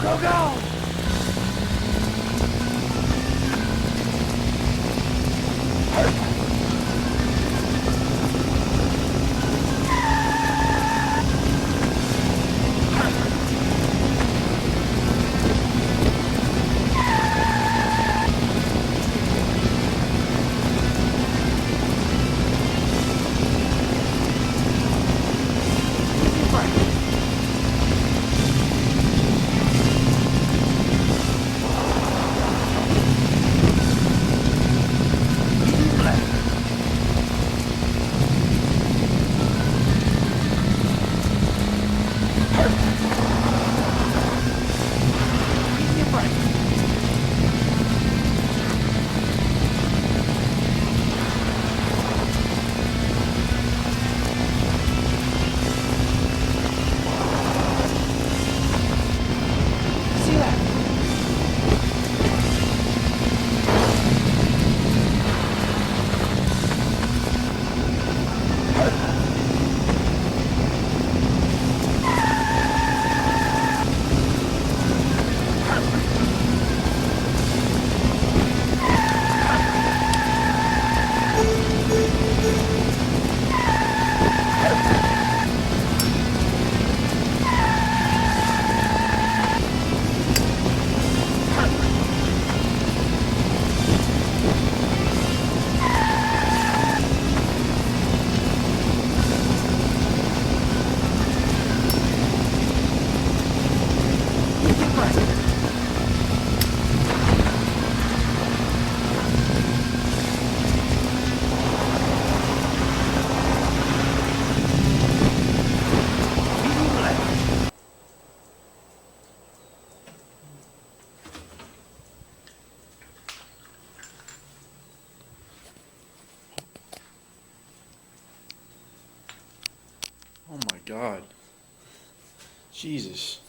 Go, go! Oh my God. Jesus.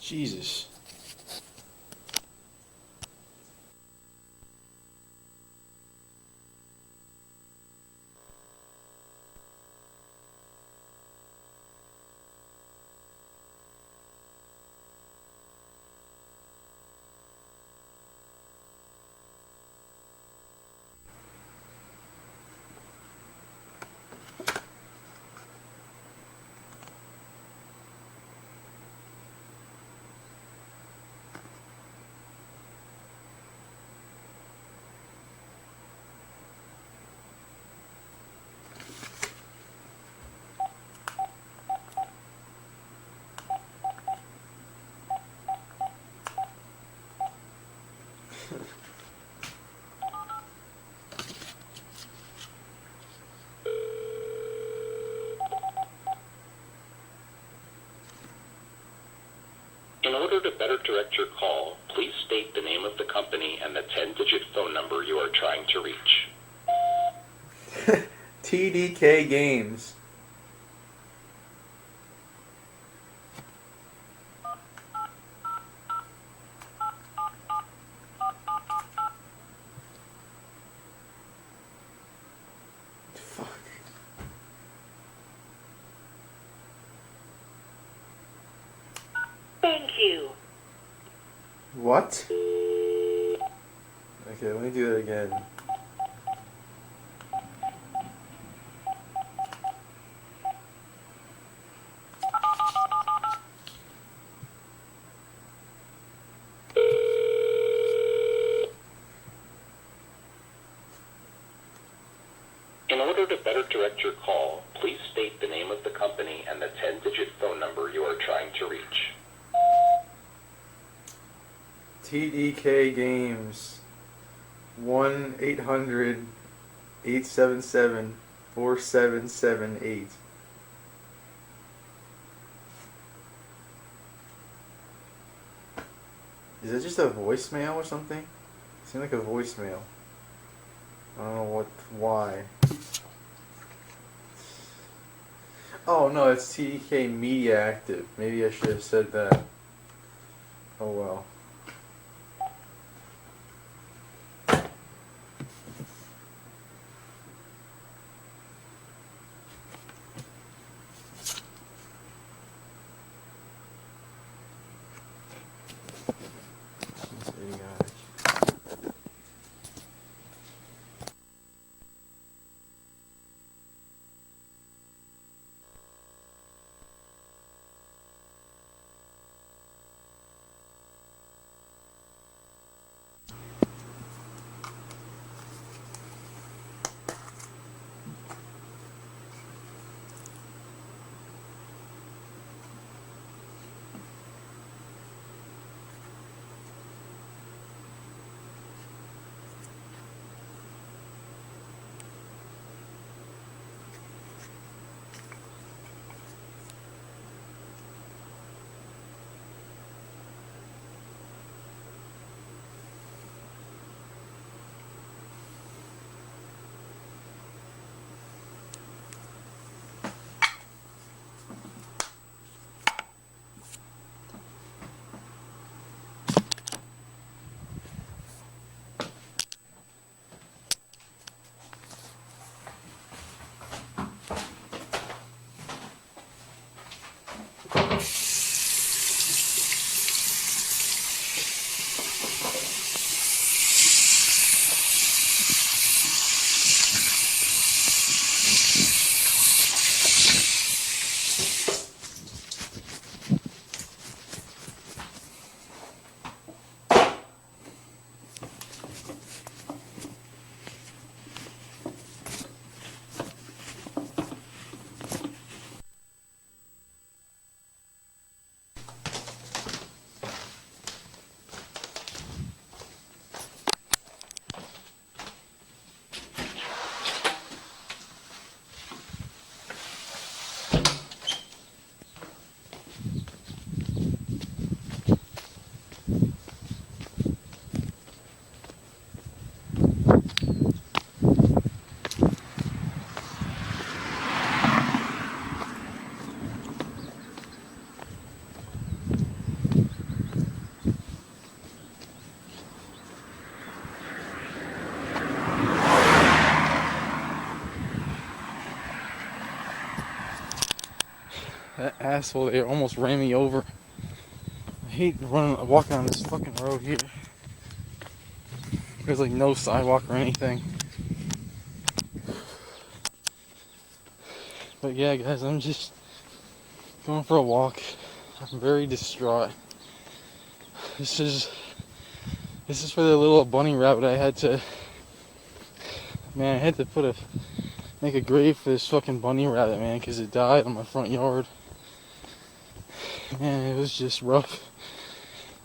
Jesus. In order to better direct your call, please state the name of the company and the 10-digit phone number you are trying to reach. TDK Games. Fuck. Thank you. What? Okay, let me do that again. In order to better direct your call, please state the name of the company and the 10-digit phone number you are trying to reach. TDK Games. 1-800-877-4778. Is it just a voicemail or something? It seemed like a voicemail. I don't know why. Oh no, it's TDK Media Active. Maybe I should have said that. Oh well. This idiotic. That asshole there almost ran me over. I hate walking on this fucking road here. There's like no sidewalk or anything. But yeah, guys, I'm just going for a walk. I'm very distraught. This is for the little bunny rabbit. I had to make a grave for this fucking bunny rabbit, man, because it died on my front yard. Man, it was just rough.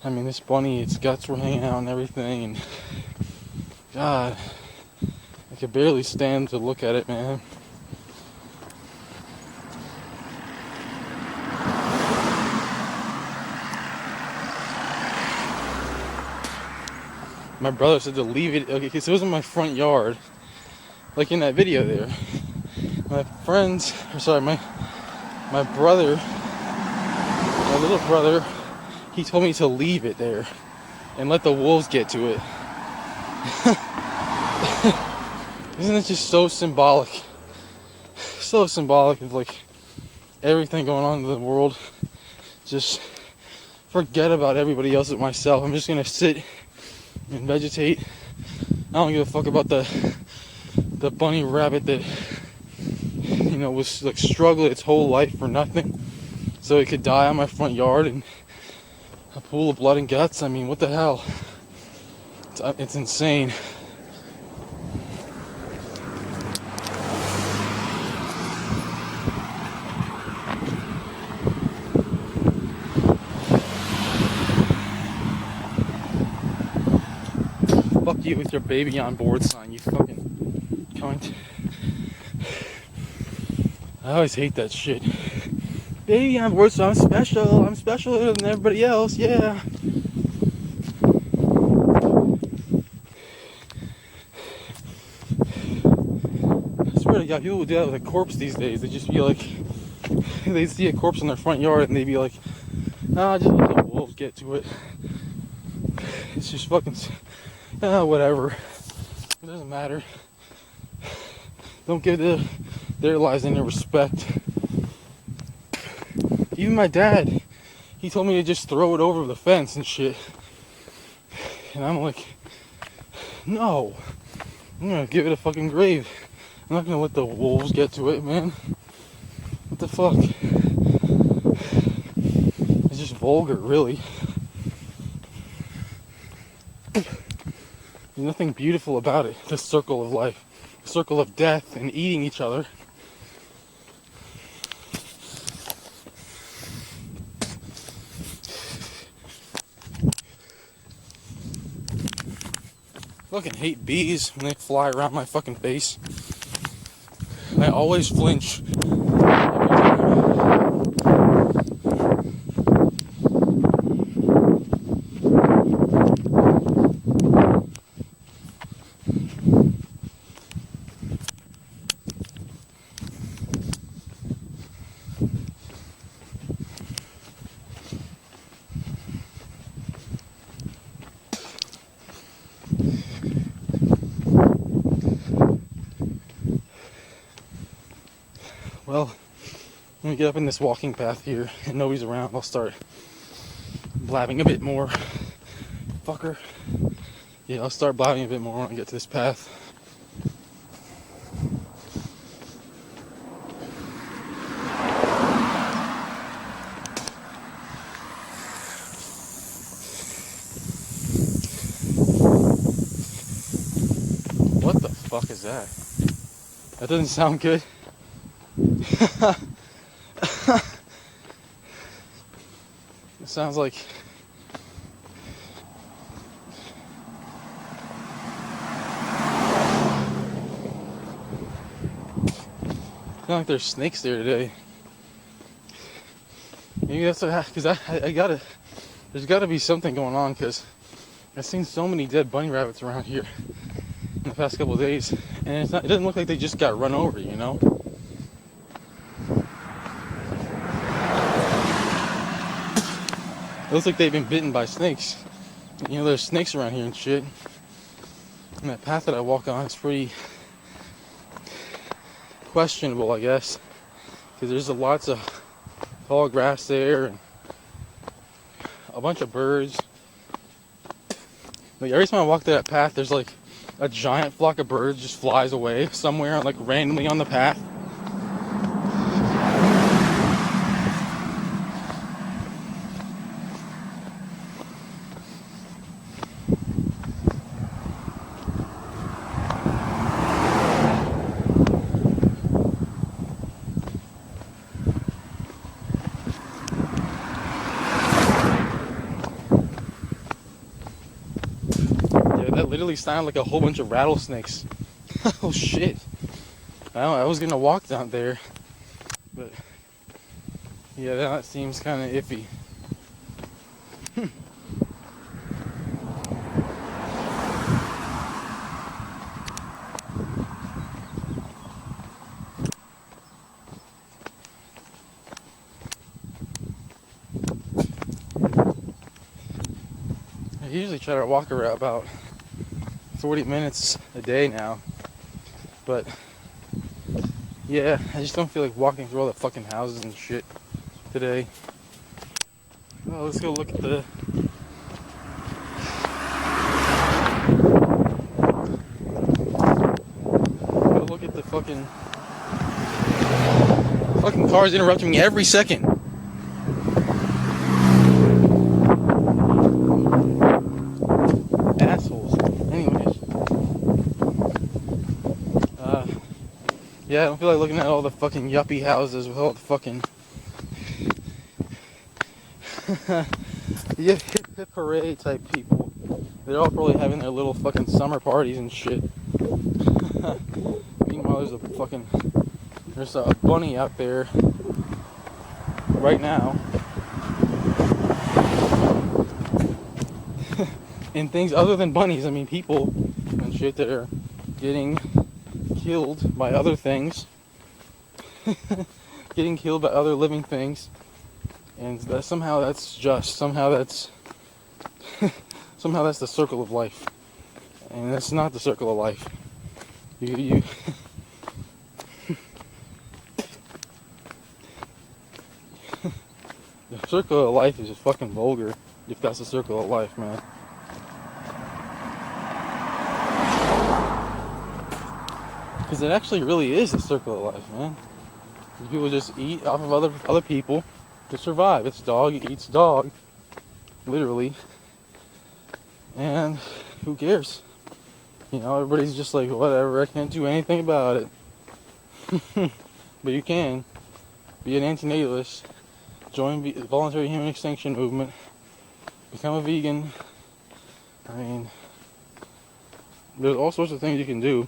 I mean, this bunny, its guts were hanging out and everything, and God, I could barely stand to look at it, man. My brother said to leave it, okay, because it was in my front yard, like in that video there. My little brother, he told me to leave it there and let the wolves get to it. Isn't it just so symbolic? So symbolic of like everything going on in the world. Just forget about everybody else but myself. I'm just gonna sit and vegetate. I don't give a fuck about the bunny rabbit that, you know, was like struggling its whole life for nothing, so it could die on my front yard in a pool of blood and guts. I mean, what the hell? It's insane. Fuck you with your baby on board sign, you fucking cunt. I always hate that shit. Baby on board, so I'm special than everybody else, yeah. swear to God, people would do that with a corpse these days. They'd just be like, they'd see a corpse in their front yard and they'd be like, nah, just let the wolves get to it. It's just fucking, whatever. It doesn't matter. Don't give their lives any respect. Even my dad, he told me to just throw it over the fence and shit. And I'm like, no. I'm gonna give it a fucking grave. I'm not gonna let the wolves get to it, man. What the fuck? It's just vulgar, really. There's nothing beautiful about it. The circle of life. The circle of death and eating each other. Fucking hate bees when they fly around my fucking face. I always flinch every time. Well, let me get up in this walking path here and nobody's around. I'll start blabbing a bit more. Fucker. Yeah, I'll start blabbing a bit more when I get to this path. What the fuck is that? That doesn't sound good. It sounds like there's snakes there today. Maybe that's because I gotta. There's got to be something going on because I've seen so many dead bunny rabbits around here in the past couple of days, and it doesn't look like they just got run over, you know. It looks like they've been bitten by snakes. You know, there's snakes around here and shit. And that path that I walk on is pretty questionable, I guess. Because there's lots of tall grass there and a bunch of birds. Like every time I walk that path, there's like a giant flock of birds just flies away somewhere, like randomly on the path. That literally sounded like a whole bunch of rattlesnakes. Oh shit. I was gonna walk down there, but yeah, that seems kind of iffy. I usually try to walk around about 40 minutes a day now, but yeah, I just don't feel like walking through all the fucking houses and shit today. Well, let's go look at the fucking cars interrupting me every second. Assholes. Anyways. Yeah, I don't feel like looking at all the fucking yuppie houses with all the fucking hip hooray type people. They're all probably having their little fucking summer parties and shit. Meanwhile, there's a bunny out there right now. And things other than bunnies, I mean people and shit that are getting killed by other things, getting killed by other living things, and that somehow that's just, somehow that's the circle of life, and that's not the circle of life. You The circle of life is just fucking vulgar, if that's the circle of life, man. Because it actually really is the circle of life, man. People just eat off of other people to survive. It's dog eats dog, literally. And who cares? You know, everybody's just like, whatever, I can't do anything about it. But you can. Be an anti-natalist. Join the voluntary human extinction movement. Become a vegan. I mean, there's all sorts of things you can do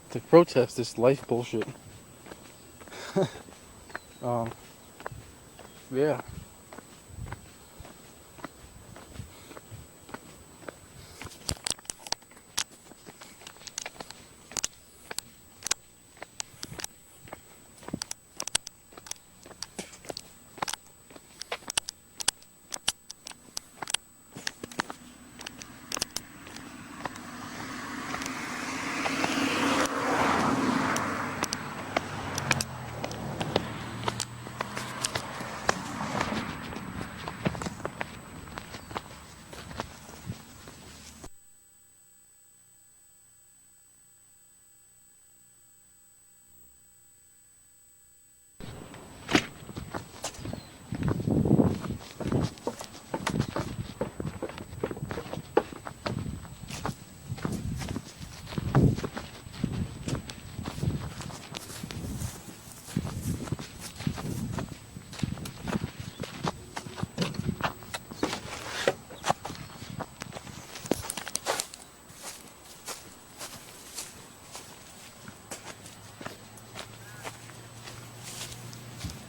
to protest this life bullshit. Yeah.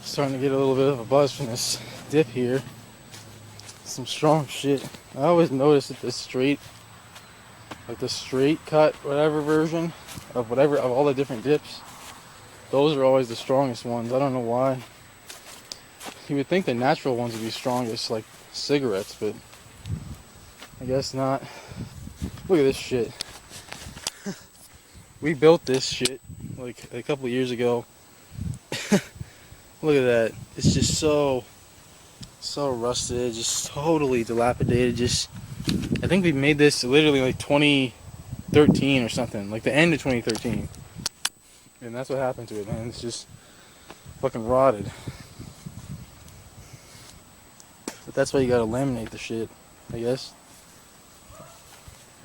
Starting to get a little bit of a buzz from this dip here. Some strong shit. I always notice that the straight cut, whatever version of all the different dips, those are always the strongest ones. I don't know why. You would think the natural ones would be strongest, like cigarettes, but I guess not. Look at this shit. We built this shit like a couple of years ago. Look at that. It's just so rusted, just totally dilapidated. I think we made this literally like 2013 or something, like the end of 2013. And that's what happened to it, man. It's just fucking rotted. But that's why you gotta laminate the shit, I guess.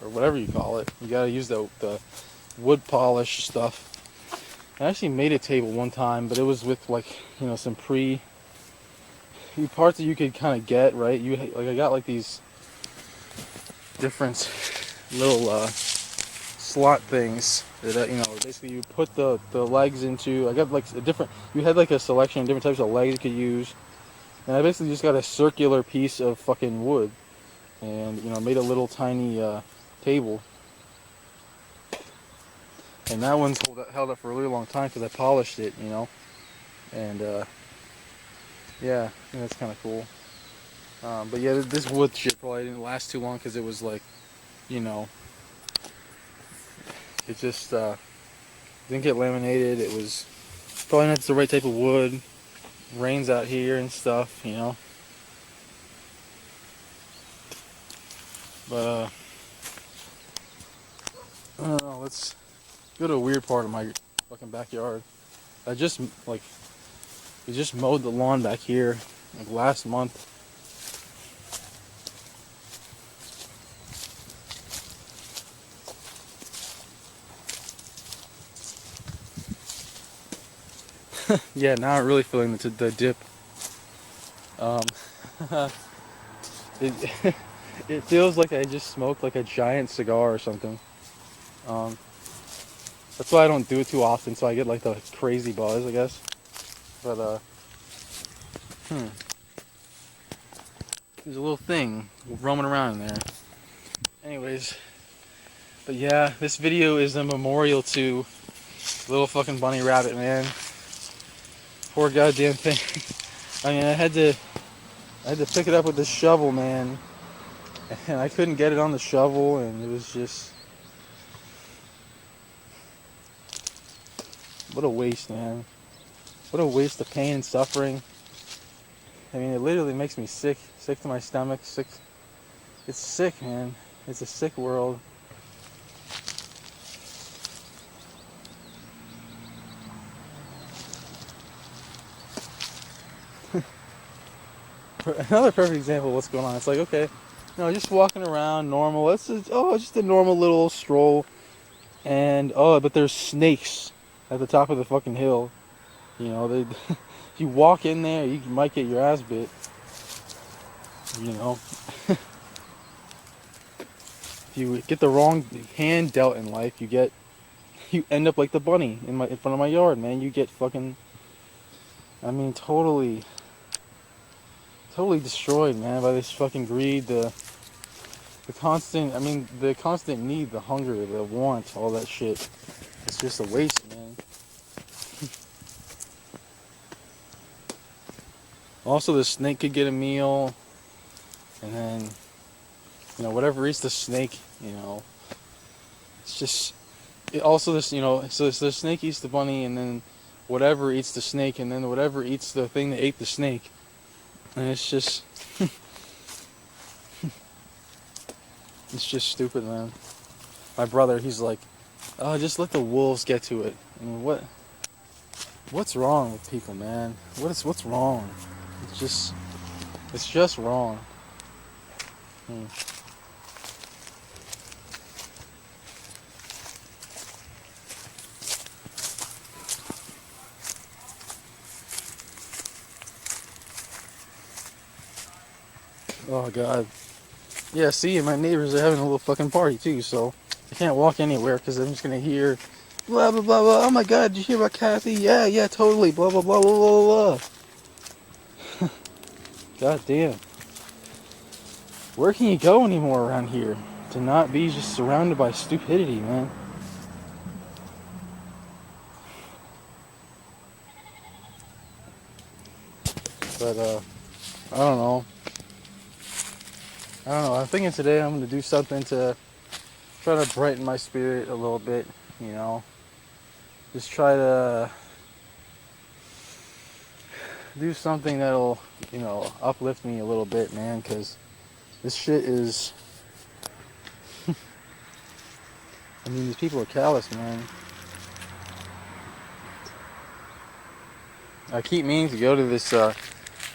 Or whatever you call it. You gotta use the wood polish stuff. I actually made a table one time, but it was with like, you know, some parts that you could kind of get, right? I got like these different little slot things that, you know, basically you put the legs into. I got like you had like a selection of different types of legs you could use. And I basically just got a circular piece of fucking wood and, you know, made a little tiny table. And that one's held up for a really long time because I polished it, you know. And yeah, I think that's kind of cool. But yeah, this wood shit probably didn't last too long because it was like, you know, it just didn't get laminated. It was probably not the right type of wood. Rains out here and stuff, you know. But I don't know, let's go to a weird part of my fucking backyard. We just mowed the lawn back here like last month. Yeah, now I'm really feeling the dip. It it feels like I just smoked like a giant cigar or something. That's why I don't do it too often, so I get like the crazy buzz, I guess. But there's a little thing roaming around in there. Anyways, But yeah, this video is a memorial to little fucking bunny rabbit, man. Poor goddamn thing. I mean, I had to pick it up with this shovel, man, and I couldn't get it on the shovel, and it was just, what a waste, man. What a waste of pain and suffering. I mean, it literally makes me sick to my stomach, sick. It's sick, man. It's a sick world. Another perfect example of what's going on. It's like, okay, just walking around normal. It's just a normal little stroll, and but there's snakes at the top of the fucking hill. They, if you walk in there, you might get your ass bit. If you get the wrong hand dealt in life, you end up like the bunny in front of my yard, man. You get fucking, I mean, totally destroyed, man, by this fucking greed, the constant need, the hunger, the want, all that shit. It's just a waste, man. Also, the snake could get a meal, and then, whatever eats the snake, it's just, so the snake eats the bunny, and then whatever eats the snake, and then whatever eats the thing that ate the snake. And it's just, it's just stupid, man. My brother, he's like, oh, just let the wolves get to it. I mean, what's wrong with people, man? What's wrong? It's just wrong. Oh, God. Yeah, see, my neighbors are having a little fucking party, too, so I can't walk anywhere because I'm just going to hear blah, blah, blah, blah. Oh, my God, did you hear about Kathy? Yeah, totally. Blah, blah, blah, blah, blah, blah. God damn. Where can you go anymore around here to not be just surrounded by stupidity, man? But, I don't know. I'm thinking today I'm going to do something to try to brighten my spirit a little bit, Just try to do something that'll, uplift me a little bit, man, because this shit is... I mean, these people are callous, man. I keep meaning to go to this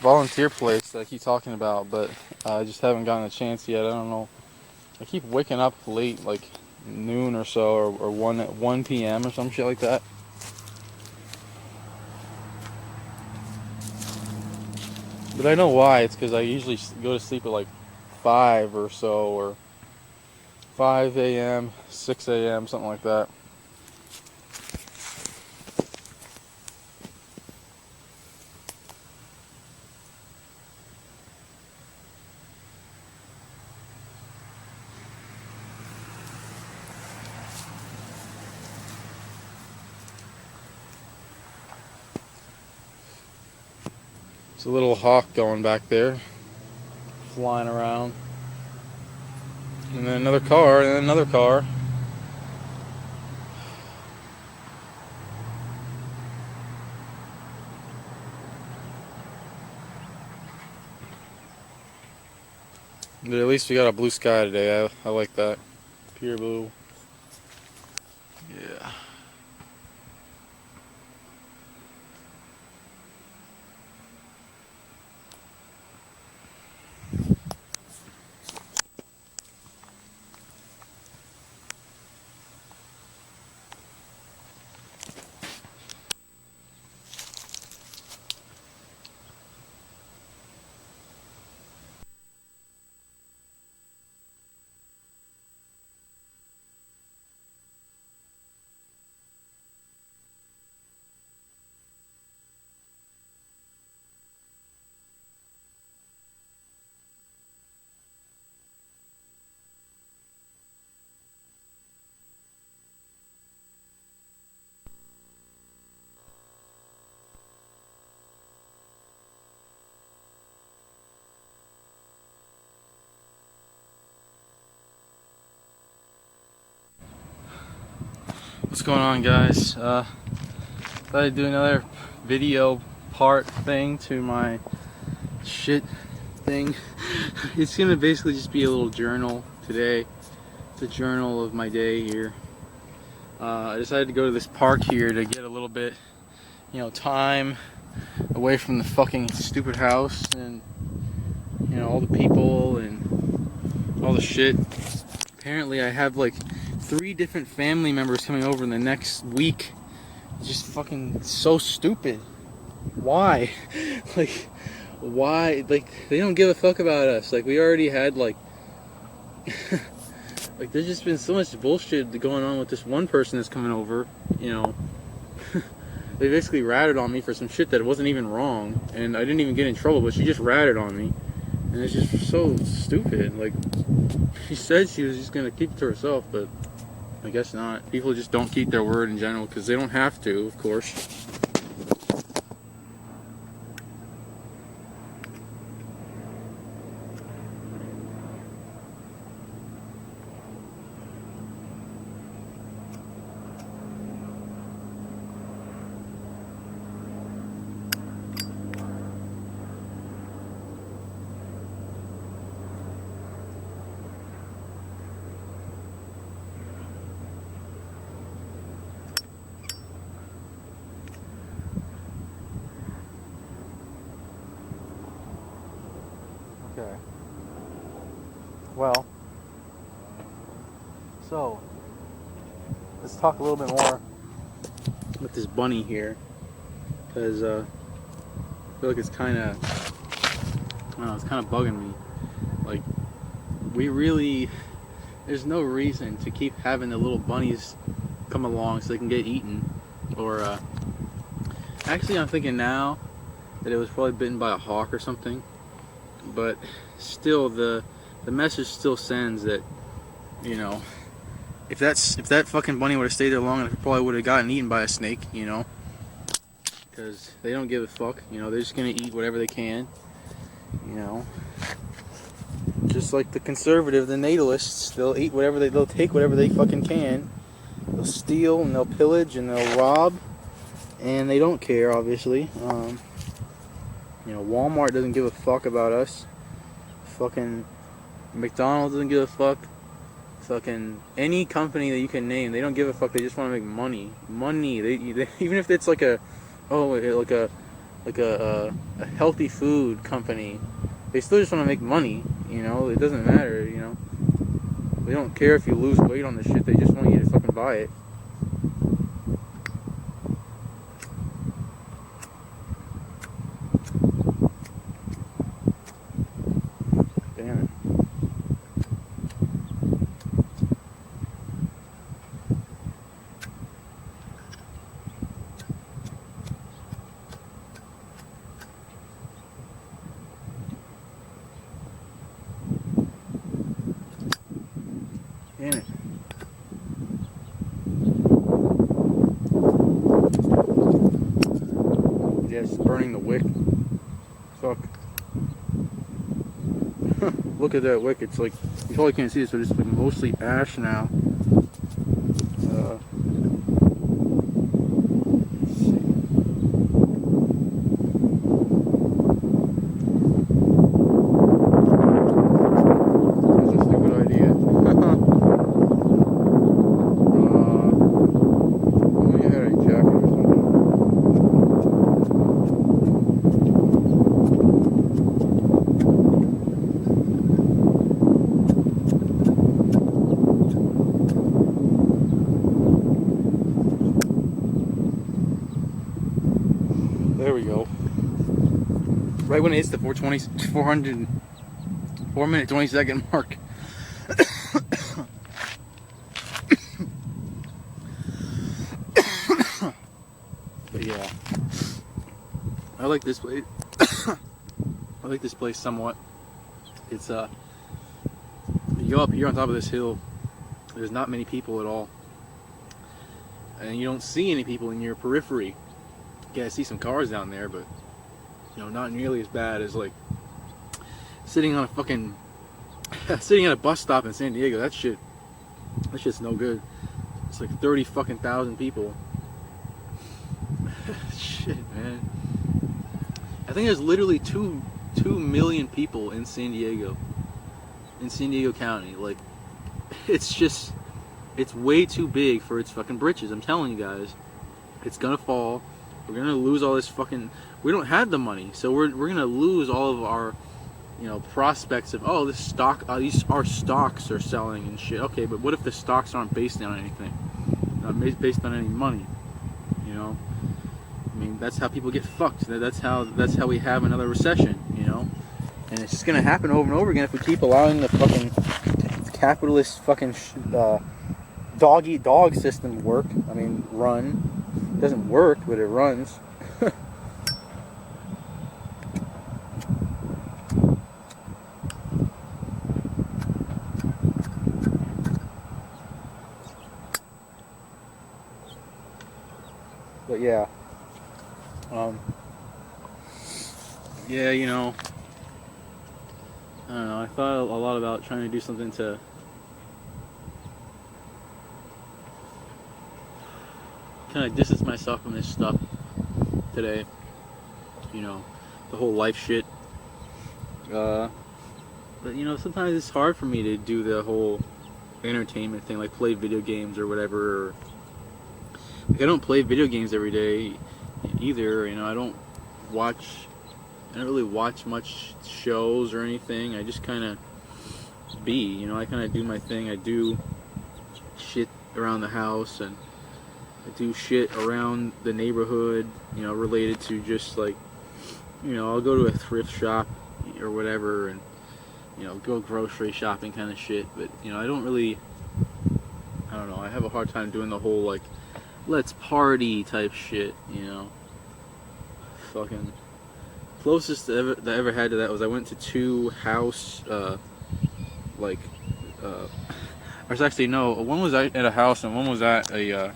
volunteer place that I keep talking about, but I just haven't gotten a chance yet. I don't know. I keep waking up late, like noon or so, or 1 p.m. or some shit like that. But I know why. It's because I usually go to sleep at like 5 or so, or 5 a.m., 6 a.m., something like that. It's a little hawk going back there, flying around. And then another car, and then another car. But at least we got a blue sky today. I like that. Pure blue. Yeah. What's going on, guys? Thought I'd do another video part thing to my shit thing. It's gonna basically just be a little journal today. It's a journal of my day here. I decided to go to this park here to get a little bit, time away from the fucking stupid house and, all the people and all the shit. Apparently I have like 3 different family members coming over in the next week. It's just fucking so stupid. Why? Why? They don't give a fuck about us. We already had there's just been so much bullshit going on with this one person that's coming over, They basically ratted on me for some shit that wasn't even wrong, and I didn't even get in trouble, but she just ratted on me. And it's just so stupid. She said she was just gonna keep it to herself, but I guess not. People just don't keep their word in general, because they don't have to, of course. Okay. Well, so let's talk a little bit more with this bunny here, because I feel like it's kind of bugging me. There's no reason to keep having the little bunnies come along so they can get eaten, or actually I'm thinking now that it was probably bitten by a hawk or something. But still, the message still sends that, if that fucking bunny would have stayed there long enough, it probably would have gotten eaten by a snake, because they don't give a fuck, they're just gonna eat whatever they can, just like the conservative, the natalists, they'll take whatever they fucking can, they'll steal and they'll pillage and they'll rob, and they don't care, obviously. Walmart doesn't give a fuck about us. Fucking McDonald's doesn't give a fuck. Fucking any company that you can name, they don't give a fuck. They just want to make money. They even if it's like a healthy food company, they still just want to make money. It doesn't matter. They don't care if you lose weight on the shit. They just want you to fucking buy it. Damn it. Yeah, it's burning the wick. Fuck. Look at that wick. It's you probably can't see this, but it's mostly ash now. Let's see. That's a stupid idea. There we go. Right when it hits the 4 minute 20 second mark. But yeah, I like this place. I like this place somewhat. It's you go up here on top of this hill. There's not many people at all, and you don't see any people in your periphery. Yeah, I see some cars down there, but not nearly as bad as sitting on a fucking sitting at a bus stop in San Diego. That shit's no good. It's like 30 fucking thousand people. Shit, man. I think there's literally 2 million people in San Diego County. Like, it's just, it's way too big for its fucking britches. I'm telling you guys, it's gonna fall. We're gonna lose all this fucking. We don't have the money, so we're gonna lose all of our, prospects of, oh, this stock, our stocks are selling and shit. Okay, but what if the stocks aren't based on anything? Not based on any money, I mean, that's how people get fucked. That's how we have another recession, And it's just gonna happen over and over again if we keep allowing the fucking capitalist fucking dog eat dog system work. I mean, run. It doesn't work, but it runs. But yeah. Yeah, I don't know, I thought a lot about trying to do something to kind of distance myself from this stuff today. The whole life shit. But sometimes it's hard for me to do the whole entertainment thing, like play video games or whatever. Like, I don't play video games every day either. I don't really watch much shows or anything. I just kind of I kind of do my thing. I do shit around the house, and I do shit around the neighborhood, related to just like, I'll go to a thrift shop or whatever and, go grocery shopping kind of shit. But, I don't know, I have a hard time doing the whole like, let's party type shit, Fucking closest that I ever had to that was I went to 2 house, one was at a house and one was at a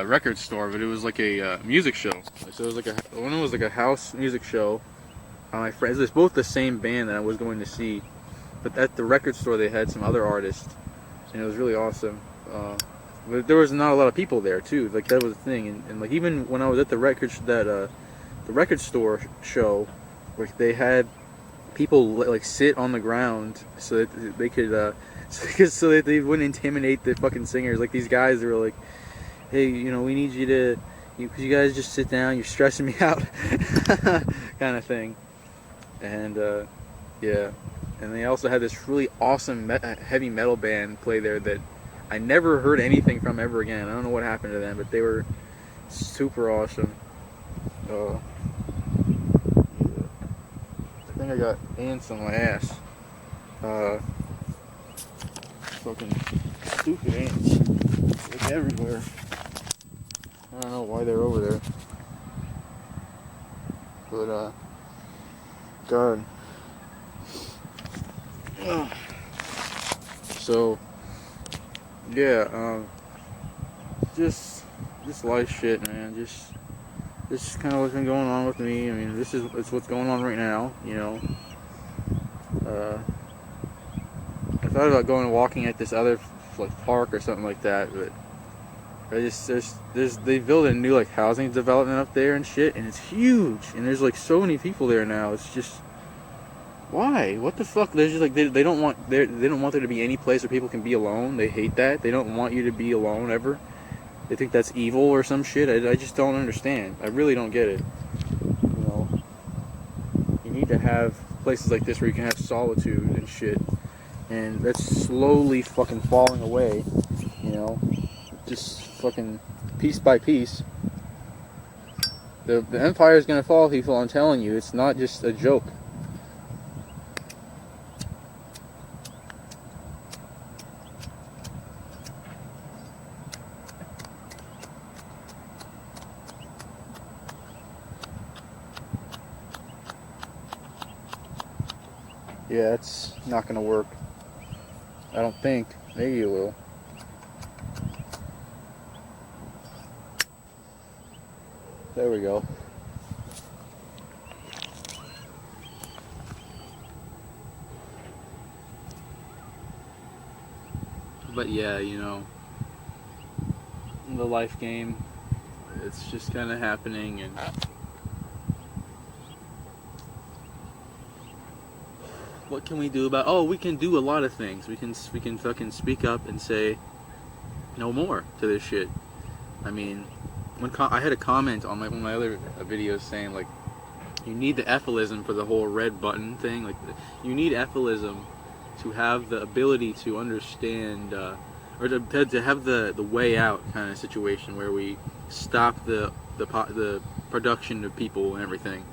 record store, but it was like a music show. So it was like one was like a house music show. My friends, it's both the same band that I was going to see, but at the record store they had some other artists, and it was really awesome. But there was not a lot of people there too. Like, that was the thing, and like, even when I was at the record store show, like, they had people like sit on the ground so that they could so that they wouldn't intimidate the fucking singers. Like, these guys, they were like, hey, we need you to, you guys just sit down, you're stressing me out, kind of thing. And yeah, and they also had this really awesome heavy metal band play there that I never heard anything from ever again. I don't know what happened to them, but they were super awesome. Yeah. I think I got ants on my ass. Fucking stupid ants. It's like everywhere. I don't know why they're over there. But, God. So, yeah, just life shit, man. Just kind of what's been going on with me. I mean, it's what's going on right now, I thought about going walking at this other like park or something like that, but they build a new like housing development up there and shit, and it's huge, and there's like so many people there now. It's just, why? What the fuck? They're just like, they don't want there to be any place where people can be alone. They hate that. They don't want you to be alone ever. They think that's evil or some shit. I just don't understand. I really don't get it. You need to have places like this where you can have solitude and shit, and that's slowly fucking falling away. Just fucking piece by piece. The empire is gonna fall, people. I'm telling you, it's not just a joke. Yeah, it's not gonna work. I don't think. Maybe it will. There we go. But yeah, you know, the life game, it's just kind of happening, and what can we do about? Oh, we can do a lot of things. We can fucking speak up and say no more to this shit. I mean, I had a comment on one of my other videos saying, like, you need the ethilism for the whole red button thing. Like, you need ethilism to have the ability to understand, or to have the way out kind of situation where we stop the production of people and everything.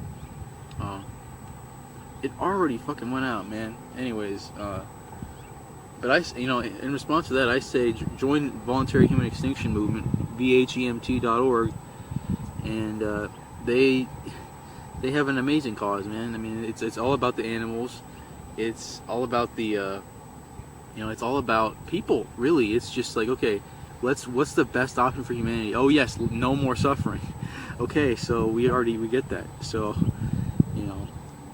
It already fucking went out, man. Anyways, but in response to that, I say join Voluntary Human Extinction Movement, vhemt.org, and they have an amazing cause, man. I mean, it's all about the animals. It's all about the it's all about people, really. It's just like, okay, what's the best option for humanity? Oh yes, no more suffering. Okay, so we get that. So,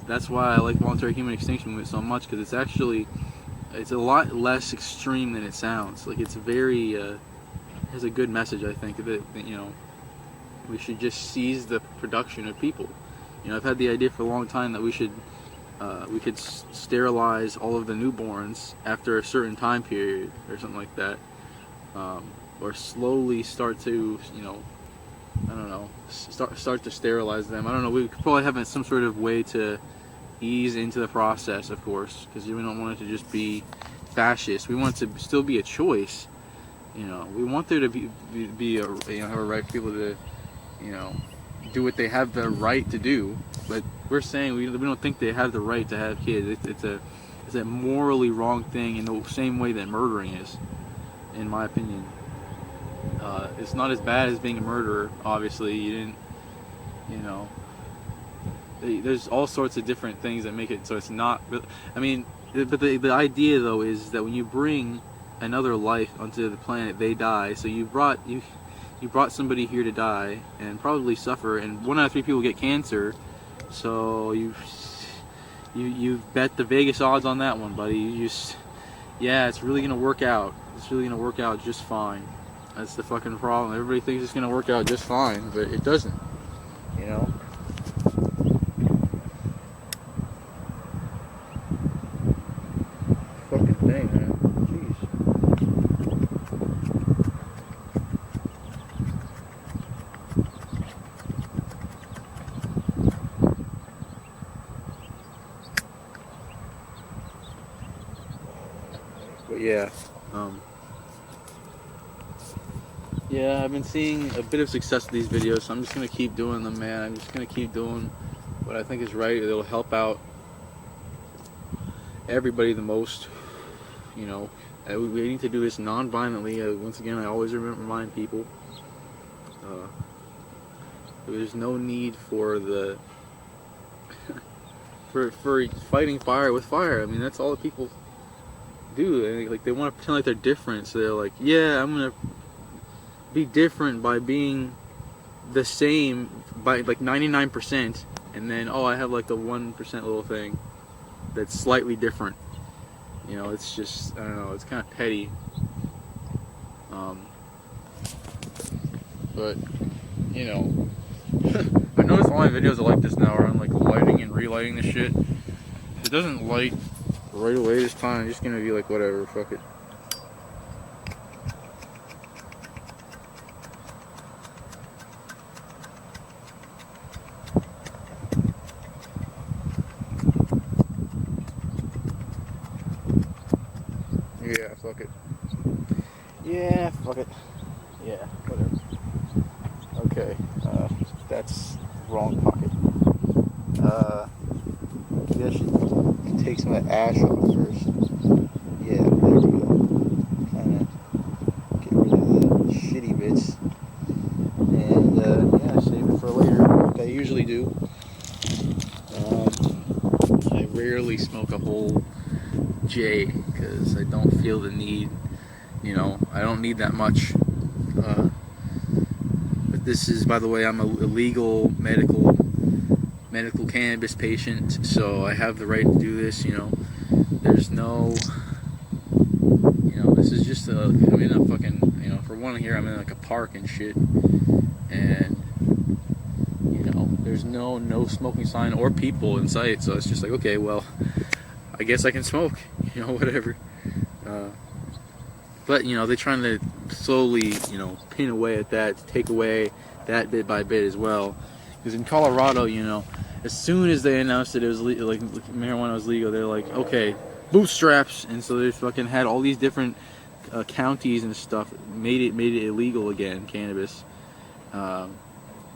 that's why I like Voluntary Human Extinction Movement so much, because it's a lot less extreme than it sounds. Like, it's very has a good message, I think, that we should just seize the production of people. I've had the idea for a long time that we could sterilize all of the newborns after a certain time period or something like that, or slowly start to start to sterilize them. I don't know. We could probably have some sort of way to ease into the process, of course, because we don't want it to just be fascist. We want it to still be a choice. We want there to be have a right for people to do what they have the right to do, but we're saying we don't think they have the right to have kids. It's a morally wrong thing in the same way that murdering is, in my opinion. It's not as bad as being a murderer, obviously. You didn't, there's all sorts of different things that make it so it's not. I mean, but the idea though is that when you bring another life onto the planet, they die. So you brought somebody here to die and probably suffer, and 1 out of 3 people get cancer. So you bet the Vegas odds on that one, buddy. It's really gonna work out. It's really gonna work out just fine. That's the fucking problem. Everybody thinks it's gonna work out just fine, but it doesn't. Fucking thing, man. Jeez. But yeah, I've been seeing a bit of success with these videos, so I'm just gonna keep doing them, man. I'm just gonna keep doing what I think is right. It'll help out everybody the most. We need to do this non-violently. Once again, I always remind people, there's no need for for fighting fire with fire. I mean, that's all that people do. Like, they want to pretend like they're different, so they're like, yeah, I'm gonna be different by being the same by like 99%, and then I have like the 1% little thing that's slightly different. It's just, I don't know, it's kind of petty. But I noticed all my videos are like this now, where I'm like lighting and relighting the shit. If it doesn't light right away this time, I'm just gonna be like, whatever, fuck it. Yeah, fuck it. Yeah, fuck it. Yeah, whatever. Okay, that's wrong pocket. Maybe I should take some of the ash off first. Yeah, there we go. Kinda get rid of the shitty bits. And, save it for later, like I usually do. I rarely smoke a whole J, because I don't feel the need, I don't need that much. But this is, by the way, I'm a legal medical cannabis patient, so I have the right to do this. There's no, you know, this is just I'm in a fucking, you know, for one here, I'm in like a park and shit, and you know, there's no smoking sign or people in sight, so it's just like, okay, well, I guess I can smoke, you know, whatever. But you know, they're trying to slowly, you know, pin away at that, take away that bit by bit as well. Because in Colorado, you know, as soon as they announced that it was like marijuana was legal, they're like, okay, bootstraps, and so they fucking had all these different counties and stuff made it illegal again, cannabis,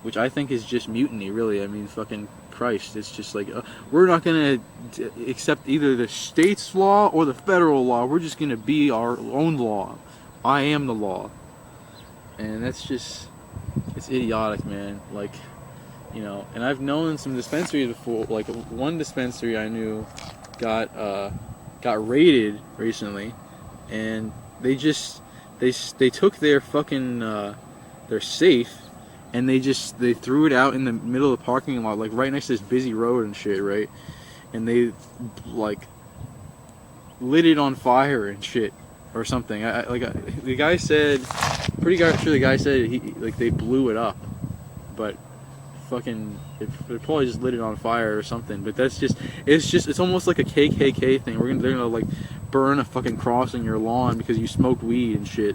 which I think is just mutiny, really. I mean, fucking Christ, it's just like we're not gonna accept either the state's law or the federal law. We're just gonna be our own law. I am the law, and that's just, it's idiotic, man. Like, you know, and I've known some dispensaries before. Like one dispensary I knew got raided recently, and they took their fucking their safe, and they threw it out in the middle of the parking lot, like right next to this busy road and shit, right? And they like lit it on fire and shit or something. The guy said, pretty sure the guy said they blew it up, but fucking they probably just lit it on fire or something. But it's almost like a KKK thing. They're gonna like burn a fucking cross on your lawn because you smoked weed and shit.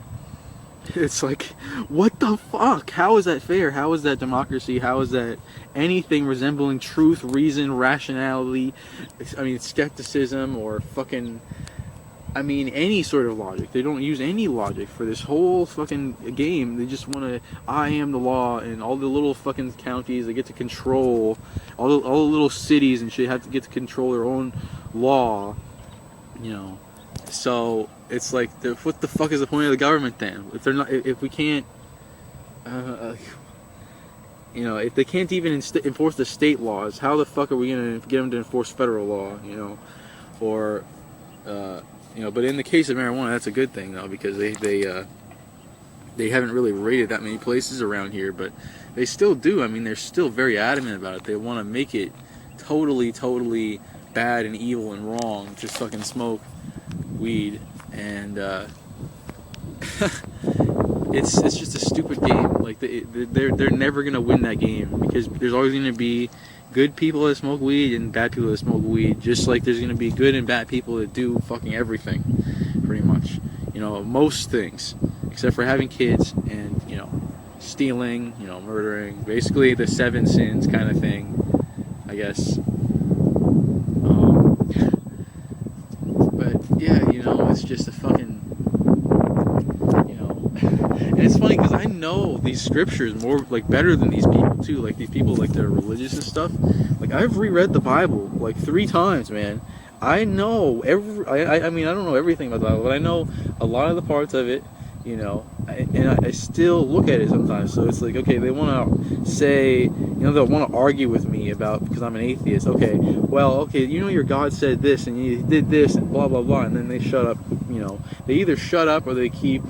It's like, what the fuck? How is that fair? How is that democracy? How is that anything resembling truth, reason, rationality? I mean, skepticism or fucking, I mean, any sort of logic. They don't use any logic for this whole fucking game. They just want to, I am the law, and all the little fucking counties, they get to control, all the little cities and shit have to get to control their own law, you know. So it's like, what the fuck is the point of the government then? If we can't, you know, if they can't even enforce the state laws, how the fuck are we gonna get them to enforce federal law? You know, or you know. But in the case of marijuana, that's a good thing though, because they haven't really raided that many places around here, but they still do. I mean, they're still very adamant about it. They want to make it totally bad and evil and wrong to fucking smoke weed, and it's just a stupid game. Like they're never gonna win that game, because there's always gonna be good people that smoke weed and bad people that smoke weed, just like there's gonna be good and bad people that do fucking everything, pretty much, you know, most things except for having kids and, you know, stealing, you know, murdering, basically the 7 sins kind of thing, I guess. But yeah, you know, it's just a fucking, you know, and it's funny because I know these scriptures more, like, better than these people too. Like these people, like, they're religious and stuff. Like, I've reread the Bible like 3 times, man. I know I mean, I don't know everything about the Bible, but I know a lot of the parts of it, you know, and I still look at it sometimes. So it's like, okay, they want to say, you know, they'll want to argue with me about, because I'm an atheist. Okay, well, okay, you know, your God said this and you did this and blah blah blah, and then they shut up. You know, they either shut up or they keep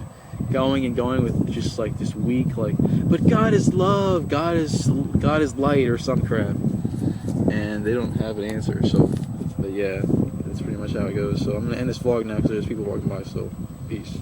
going and going with just like this weak, like, but God is love, God is light, or some crap, and they don't have an answer. So, but yeah, that's pretty much how it goes. So I'm gonna end this vlog now because there's people walking by. So peace.